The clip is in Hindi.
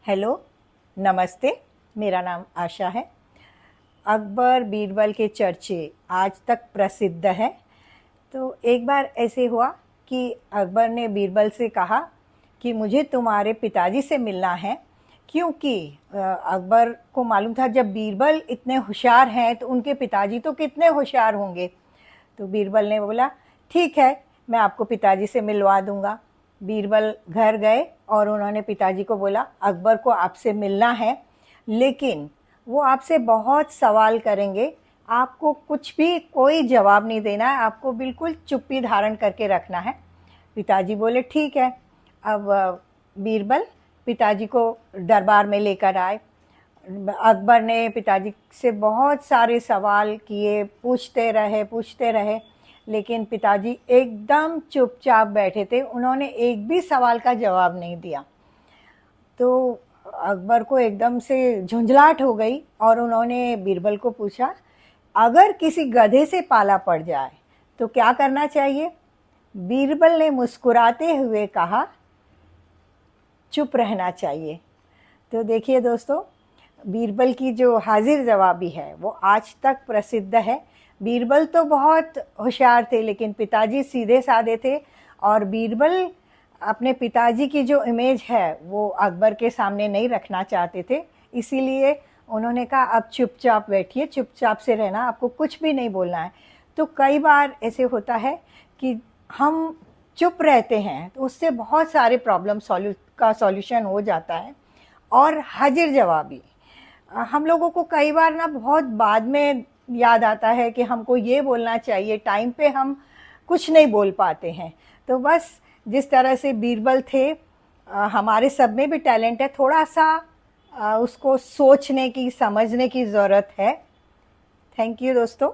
हेलो, नमस्ते। मेरा नाम आशा है। अकबर बीरबल के चर्चे आज तक प्रसिद्ध हैं। तो एक बार ऐसे हुआ कि अकबर ने बीरबल से कहा कि मुझे तुम्हारे पिताजी से मिलना है, क्योंकि अकबर को मालूम था जब बीरबल इतने होशियार हैं तो उनके पिताजी तो कितने होशियार होंगे। तो बीरबल ने बोला, ठीक है, मैं आपको पिताजी से मिलवा दूंगा। बीरबल घर गए और उन्होंने पिताजी को बोला, अकबर को आपसे मिलना है, लेकिन वो आपसे बहुत सवाल करेंगे, आपको कुछ भी कोई जवाब नहीं देना है, आपको बिल्कुल चुप्पी धारण करके रखना है। पिताजी बोले, ठीक है। अब बीरबल पिताजी को दरबार में लेकर आए। अकबर ने पिताजी से बहुत सारे सवाल किए, पूछते रहे, लेकिन पिताजी एकदम चुपचाप बैठे थे। उन्होंने एक भी सवाल का जवाब नहीं दिया। तो अकबर को एकदम से झुंझलाहट हो गई और उन्होंने बीरबल को पूछा, अगर किसी गधे से पाला पड़ जाए तो क्या करना चाहिए? बीरबल ने मुस्कुराते हुए कहा, चुप रहना चाहिए। तो देखिए दोस्तों, बीरबल की जो हाजिर जवाबी है वो आज तक प्रसिद्ध है। बीरबल तो बहुत होशियार थे, लेकिन पिताजी सीधे साधे थे, और बीरबल अपने पिताजी की जो इमेज है वो अकबर के सामने नहीं रखना चाहते थे। इसीलिए उन्होंने कहा, अब चुपचाप बैठिए, चुपचाप से रहना, आपको कुछ भी नहीं बोलना है। तो कई बार ऐसे होता है कि हम चुप रहते हैं तो उससे बहुत सारे प्रॉब्लम का सॉल्यूशन हो जाता है। और हाजिर जवाबी हम लोगों को कई बार ना बहुत बाद में याद आता है कि हमको ये बोलना चाहिए, टाइम पे हम कुछ नहीं बोल पाते हैं। तो बस जिस तरह से बीरबल थे, हमारे सब में भी टैलेंट है, थोड़ा सा उसको सोचने की, समझने की ज़रूरत है। थैंक यू दोस्तों।